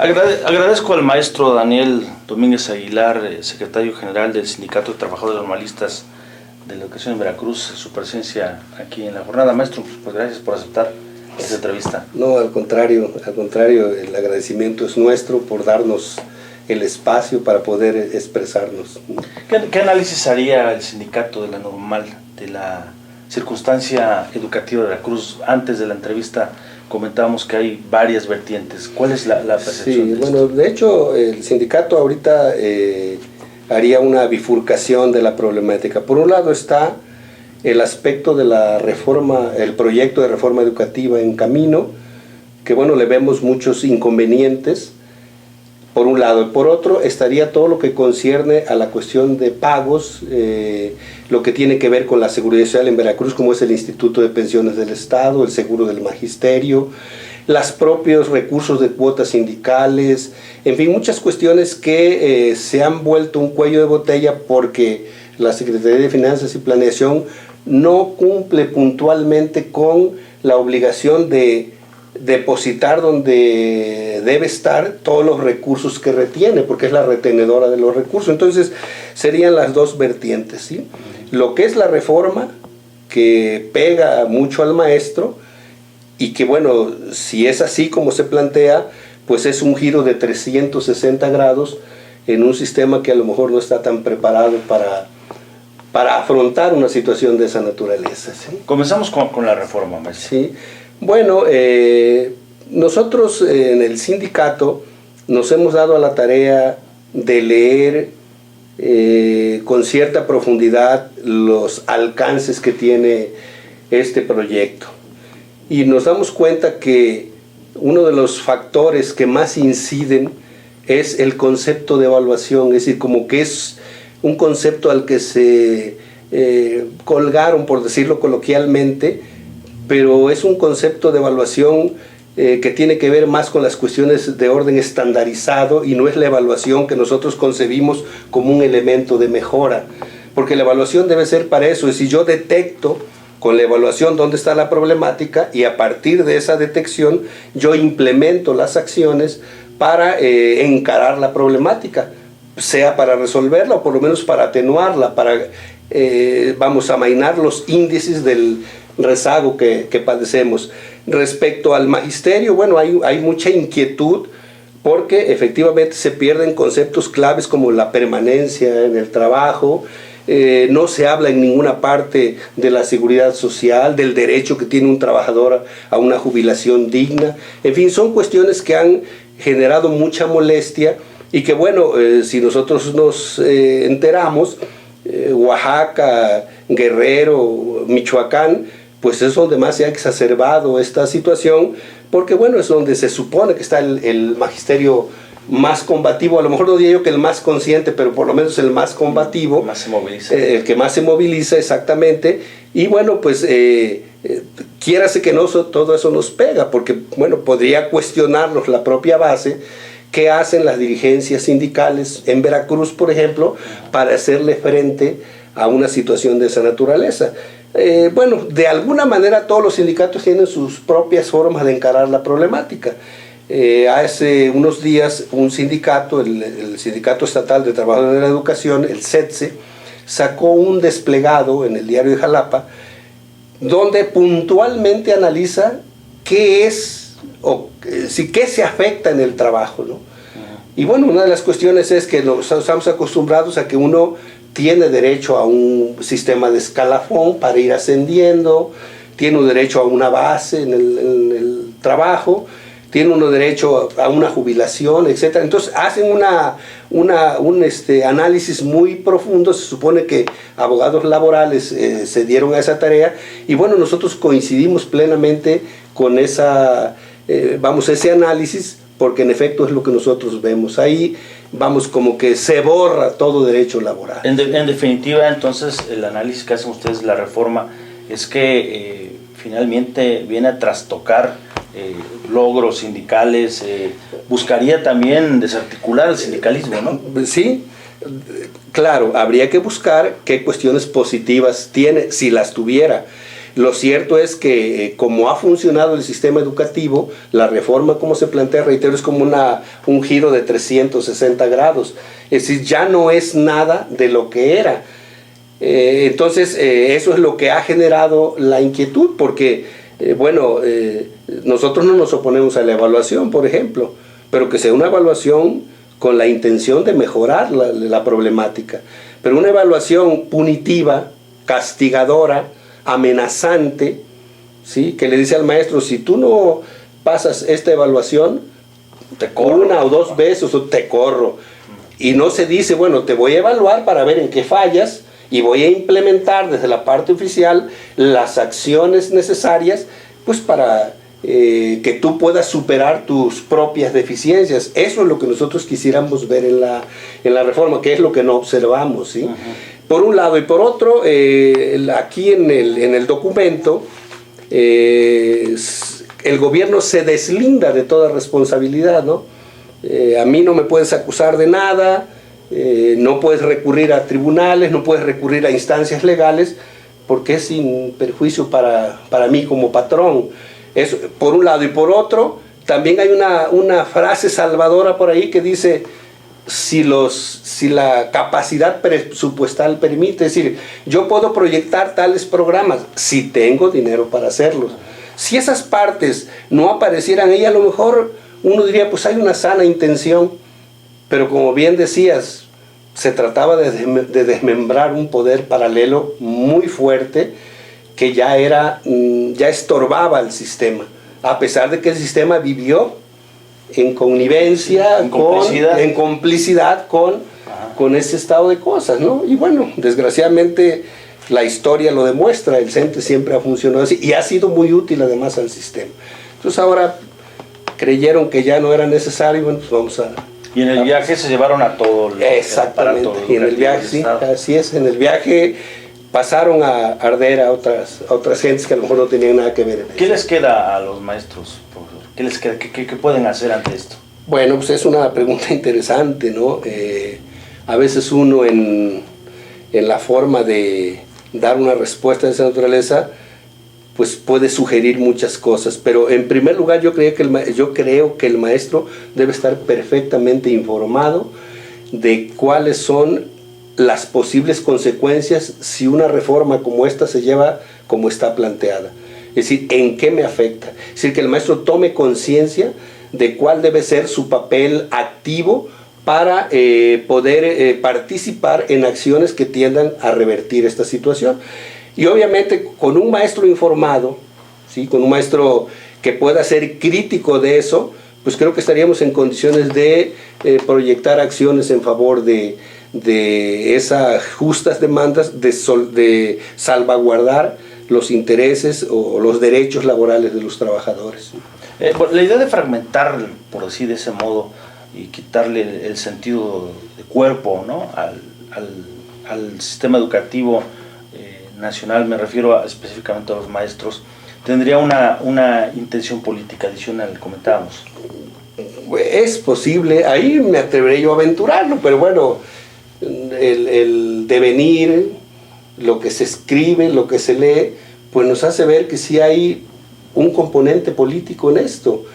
Agradezco al maestro Daniel Domínguez Aguilar, secretario general del Sindicato de Trabajadores Normalistas de la Educación en Veracruz, su presencia aquí en la jornada. Maestro, pues gracias por aceptar esta entrevista. No, al contrario, el agradecimiento es nuestro por darnos el espacio para poder expresarnos. ¿Qué análisis haría el sindicato de la normal, de la circunstancia educativa de Veracruz? Antes de la entrevista comentábamos que hay varias vertientes. ¿Cuál es la percepción? Sí, bueno, de hecho el sindicato ahorita haría una bifurcación de la problemática. Por un lado está el aspecto de la reforma, el proyecto de reforma educativa en camino, que bueno, le vemos muchos inconvenientes, por un lado. Y por otro estaría todo lo que concierne a la cuestión de pagos, lo que tiene que ver con la seguridad social en Veracruz, como es el Instituto de Pensiones del Estado, el Seguro del Magisterio, los propios recursos de cuotas sindicales, en fin, muchas cuestiones que se han vuelto un cuello de botella porque la Secretaría de Finanzas y Planeación no cumple puntualmente con la obligación de depositar donde debe estar todos los recursos que retiene, porque es la retenedora de los recursos. Entonces serían las dos vertientes, ¿sí? Lo que es la reforma, que pega mucho al maestro, y que bueno, si es así como se plantea, pues es un giro de 360 grados en un sistema que a lo mejor no está tan preparado para afrontar una situación de esa naturaleza, ¿sí? Comenzamos con la reforma, maestro. Sí. Bueno, nosotros en el sindicato nos hemos dado a la tarea de leer con cierta profundidad los alcances que tiene este proyecto. Y nos damos cuenta que uno de los factores que más inciden es el concepto de evaluación, es decir, como que es un concepto al que se colgaron, por decirlo coloquialmente, pero es un concepto de evaluación que tiene que ver más con las cuestiones de orden estandarizado y no es la evaluación que nosotros concebimos como un elemento de mejora, porque la evaluación debe ser para eso, es decir, yo detecto con la evaluación dónde está la problemática y a partir de esa detección yo implemento las acciones para encarar la problemática, sea para resolverla o por lo menos para atenuarla, para vamos a amainar los índices del rezago que padecemos. Respecto al magisterio, bueno, hay mucha inquietud porque efectivamente se pierden conceptos claves como la permanencia en el trabajo, no se habla en ninguna parte de la seguridad social, del derecho que tiene un trabajador a una jubilación digna. En fin, son cuestiones que han generado mucha molestia y que bueno, si nosotros nos enteramos, Oaxaca, Guerrero, Michoacán, pues es donde más se ha exacerbado esta situación, porque bueno, es donde se supone que está el magisterio más combativo, a lo mejor no diría yo que el más consciente, pero por lo menos el más combativo, más se moviliza. El que más se moviliza exactamente, y bueno, pues quiérase que no, todo eso nos pega, porque bueno, podría cuestionarnos la propia base. ¿Qué hacen las dirigencias sindicales en Veracruz, por ejemplo, para hacerle frente a una situación de esa naturaleza? Bueno, de alguna manera todos los sindicatos tienen sus propias formas de encarar la problemática. Hace unos días un sindicato, el Sindicato Estatal de Trabajadores de la Educación, el SETSE, sacó un desplegado en el diario de Jalapa, donde puntualmente analiza qué es qué se afecta en el trabajo, ¿no? Y bueno, una de las cuestiones es que estamos acostumbrados a que uno tiene derecho a un sistema de escalafón para ir ascendiendo, tiene un derecho a una base en el trabajo, tiene uno derecho a una jubilación, etc. Entonces hacen un análisis muy profundo. Se supone que abogados laborales se dieron a esa tarea y bueno, nosotros coincidimos plenamente con ese análisis, porque en efecto es lo que nosotros vemos. Ahí vamos, como que se borra todo derecho laboral. En definitiva, entonces, el análisis que hacen ustedes de la reforma es que finalmente viene a trastocar logros sindicales, buscaría también desarticular el sindicalismo, ¿no? Sí, claro, habría que buscar qué cuestiones positivas tiene, si las tuviera. Lo cierto es que como ha funcionado el sistema educativo, la reforma como se plantea, reitero, es como un giro de 360 grados. Es decir, ya no es nada de lo que era. Entonces, eso es lo que ha generado la inquietud, porque, nosotros no nos oponemos a la evaluación, por ejemplo, pero que sea una evaluación con la intención de mejorar la problemática. Pero una evaluación punitiva, castigadora, amenazante, ¿sí?, que le dice al maestro, si tú no pasas esta evaluación, te corro, una o dos veces te corro. Y no se dice, bueno, te voy a evaluar para ver en qué fallas y voy a implementar desde la parte oficial las acciones necesarias, pues para que tú puedas superar tus propias deficiencias. Eso es lo que nosotros quisiéramos ver en la reforma, que es lo que no observamos, ¿sí? Por un lado, y por otro, aquí en el documento, el gobierno se deslinda de toda responsabilidad, ¿no? A mí no me puedes acusar de nada, no puedes recurrir a tribunales, no puedes recurrir a instancias legales, porque es sin perjuicio para mí como patrón. Eso, por un lado, y por otro, también hay una frase salvadora por ahí que dice, si la capacidad presupuestal permite, es decir, yo puedo proyectar tales programas si tengo dinero para hacerlos. Si esas partes no aparecieran ahí, a lo mejor uno diría, pues hay una sana intención, pero como bien decías, se trataba de desmembrar un poder paralelo muy fuerte que ya estorbaba al sistema, a pesar de que el sistema vivió en connivencia, en complicidad con ese estado de cosas, ¿no? Y bueno, desgraciadamente la historia lo demuestra, el CENTE siempre ha funcionado así y ha sido muy útil además al sistema. Entonces ahora creyeron que ya no era necesario, bueno, pues vamos a... Y en el viaje se llevaron a todo exactamente, y en el viaje, sí, así es, en el viaje pasaron a arder a otras gentes que a lo mejor no tenían nada que ver. ¿Qué les queda a los maestros, profesor? ¿Qué les queda? ¿Qué pueden hacer ante esto? Bueno, pues es una pregunta interesante, ¿no? A veces uno en la forma de dar una respuesta de esa naturaleza, pues puede sugerir muchas cosas, pero en primer lugar yo creo que el maestro debe estar perfectamente informado de cuáles son las posibles consecuencias si una reforma como esta se lleva como está planteada. Es decir, ¿en qué me afecta? Es decir, que el maestro tome conciencia de cuál debe ser su papel activo para poder participar en acciones que tiendan a revertir esta situación. Y obviamente con un maestro informado, ¿sí?, con un maestro que pueda ser crítico de eso, pues creo que estaríamos en condiciones de proyectar acciones en favor de esas justas demandas, de salvaguardar los intereses o los derechos laborales de los trabajadores. La idea de fragmentar, por decir de ese modo, y quitarle el sentido de cuerpo, ¿no?, al sistema educativo nacional, me refiero específicamente a los maestros, tendría una intención política adicional, comentábamos. Es posible, ahí me atreveré yo a aventurarlo, pero bueno, el devenir, lo que se escribe, lo que se lee, pues nos hace ver que sí hay un componente político en esto,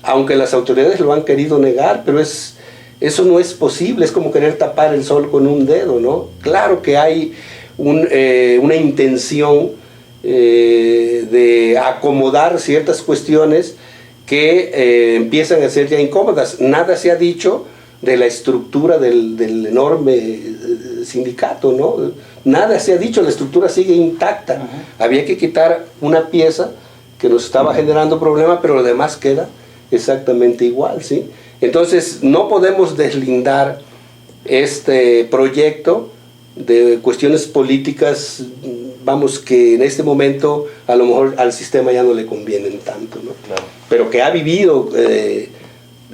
aunque las autoridades lo han querido negar, pero eso no es posible, es como querer tapar el sol con un dedo, ¿no? Claro que hay una intención de acomodar ciertas cuestiones que empiezan a ser ya incómodas. Nada se ha dicho de la estructura del enorme sindicato, ¿no? Nada se ha dicho, la estructura sigue intacta. Había que quitar una pieza que nos estaba generando problemas, pero lo demás queda exactamente igual, ¿sí? Entonces no podemos deslindar este proyecto de cuestiones políticas, vamos, que en este momento a lo mejor al sistema ya no le convienen tanto, ¿no? Claro. Pero que ha vivido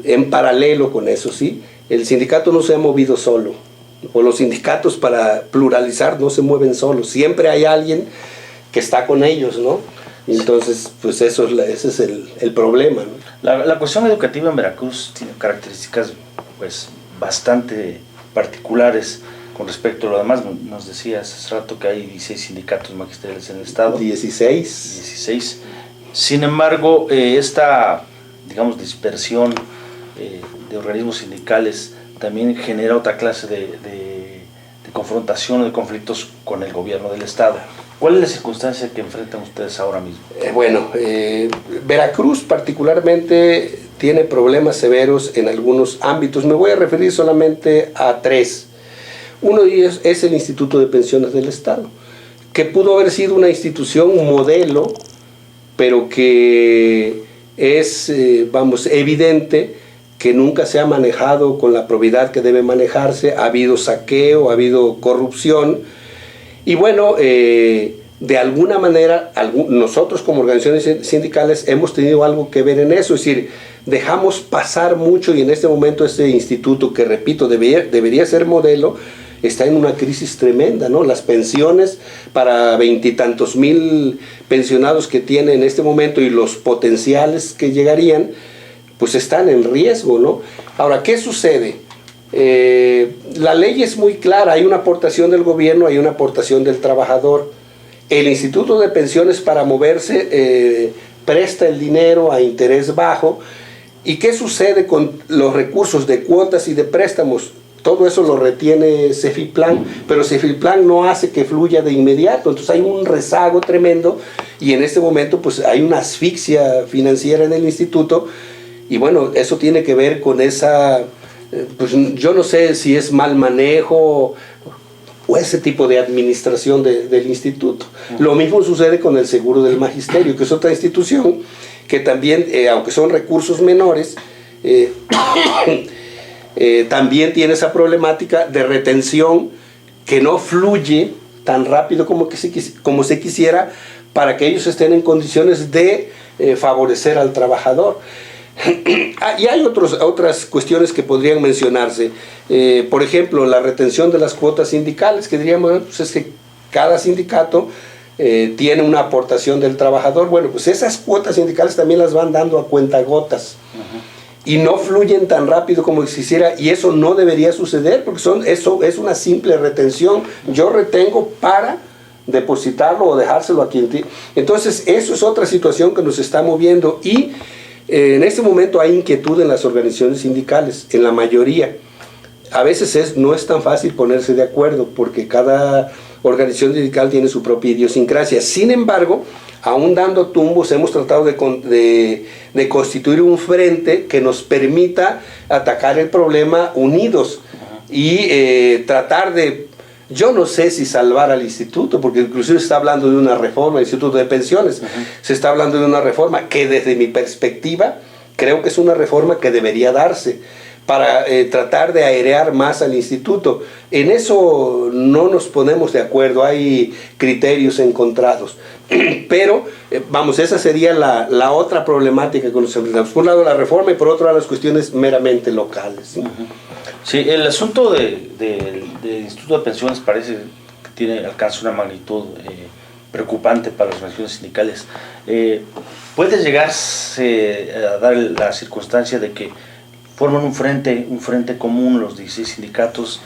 en paralelo con eso, ¿sí? El sindicato no se ha movido solo, o los sindicatos para pluralizar no se mueven solos, siempre hay alguien que está con ellos, ¿no? Entonces, pues ese es el problema, ¿no? La cuestión educativa en Veracruz tiene características pues bastante particulares. con respecto a lo demás. Nos decías hace rato que hay 16 sindicatos magisteriales en el estado. 16. Sin embargo, esta, digamos, dispersión de organismos sindicales también genera otra clase de confrontación o de conflictos con el gobierno del estado. ¿Cuál es la circunstancia que enfrentan ustedes ahora mismo? Veracruz particularmente tiene problemas severos en algunos ámbitos. Me voy a referir solamente a 3. Uno de ellos es el Instituto de Pensiones del Estado, que pudo haber sido una institución modelo, pero que es, evidente que nunca se ha manejado con la probidad que debe manejarse. Ha habido saqueo, ha habido corrupción, y bueno, de alguna manera nosotros como organizaciones sindicales hemos tenido algo que ver en eso. Es decir, dejamos pasar mucho, y en este momento este instituto, que repito, debería ser modelo, está en una crisis tremenda, ¿no? Las pensiones para 20 y tantos mil pensionados que tiene en este momento, y los potenciales que llegarían, pues están en riesgo, ¿no? Ahora, ¿qué sucede? La ley es muy clara: hay una aportación del gobierno, hay una aportación del trabajador. El Instituto de Pensiones, para moverse, presta el dinero a interés bajo. ¿Y qué sucede con los recursos de cuotas y de préstamos? Todo eso lo retiene Cefiplan, pero Cefiplan no hace que fluya de inmediato. Entonces hay un rezago tremendo, y en este momento pues hay una asfixia financiera en el instituto. Y bueno, eso tiene que ver con esa, pues yo no sé si es mal manejo o ese tipo de administración del instituto. Lo mismo sucede con el Seguro del Magisterio, que es otra institución que también, aunque son recursos menores, también tiene esa problemática de retención, que no fluye tan rápido como se quisiera, para que ellos estén en condiciones de favorecer al trabajador. Y hay otras cuestiones que podrían mencionarse. Por ejemplo, la retención de las cuotas sindicales, que diríamos, pues es que cada sindicato tiene una aportación del trabajador. Bueno, pues esas cuotas sindicales también las van dando a cuentagotas. Y no fluyen tan rápido como se quisiera, y eso no debería suceder, porque eso es una simple retención. Yo retengo para depositarlo o dejárselo a quien... Entonces, eso es otra situación que nos está moviendo, y en este momento hay inquietud en las organizaciones sindicales, en la mayoría. A veces no es tan fácil ponerse de acuerdo, porque cada organización sindical tiene su propia idiosincrasia. Sin embargo, aún dando tumbos, hemos tratado de constituir un frente que nos permita atacar el problema unidos y tratar de, yo no sé si salvar al instituto, porque inclusive se está hablando de una reforma del Instituto de Pensiones. Se está hablando de una reforma que, desde mi perspectiva, creo que es una reforma que debería darse para tratar de airear más al instituto. En eso no nos ponemos de acuerdo, hay criterios encontrados. Pero, esa sería la otra problemática que nos enfrentamos. Por un lado la reforma, y por otro lado las cuestiones meramente locales. Sí, el asunto del Instituto de Pensiones parece que alcanza una magnitud preocupante para las organizaciones sindicales. ¿Puede llegarse a dar la circunstancia de que forman un frente común los 16 sindicatos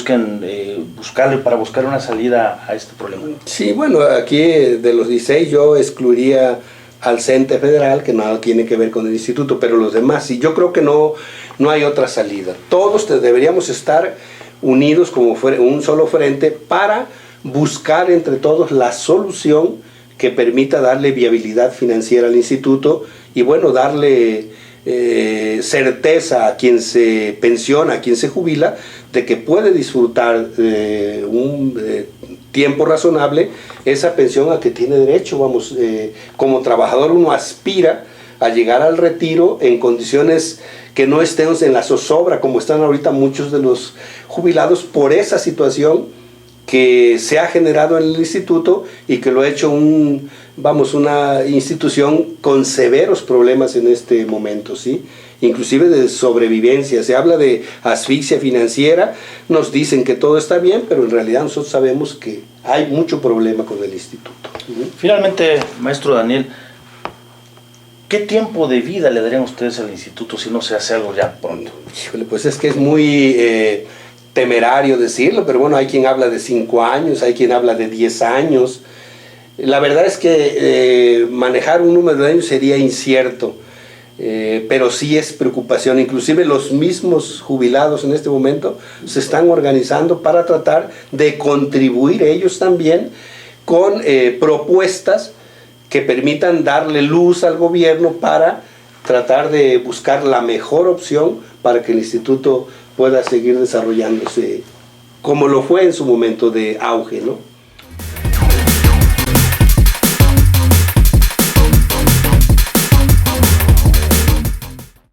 que buscar una salida a este problema? Sí, bueno, aquí de los 16 yo excluiría al CENTE Federal, que nada tiene que ver con el instituto, pero los demás sí. Yo creo que no hay otra salida. Todos deberíamos estar unidos como un solo frente para buscar entre todos la solución que permita darle viabilidad financiera al instituto y, bueno, darle certeza a quien se pensiona, a quien se jubila, de que puede disfrutar un tiempo razonable esa pensión a que tiene derecho. Como trabajador uno aspira a llegar al retiro en condiciones que no estemos en la zozobra como están ahorita muchos de los jubilados por esa situación que se ha generado en el instituto y que lo ha hecho una institución con severos problemas en este momento, ¿sí? Inclusive de sobrevivencia. Se habla de asfixia financiera, nos dicen que todo está bien, pero en realidad nosotros sabemos que hay mucho problema con el instituto. Finalmente, maestro Daniel, ¿qué tiempo de vida le darían ustedes al instituto si no se hace algo ya pronto? Híjole, pues es que es muy temerario decirlo, pero bueno, hay quien habla de 5 años, hay quien habla de 10 años. La verdad es que manejar un número de años sería incierto, pero sí es preocupación. Inclusive los mismos jubilados en este momento se están organizando para tratar de contribuir ellos también con propuestas que permitan darle luz al gobierno para tratar de buscar la mejor opción para que el instituto pueda seguir desarrollándose como lo fue en su momento de auge, ¿no?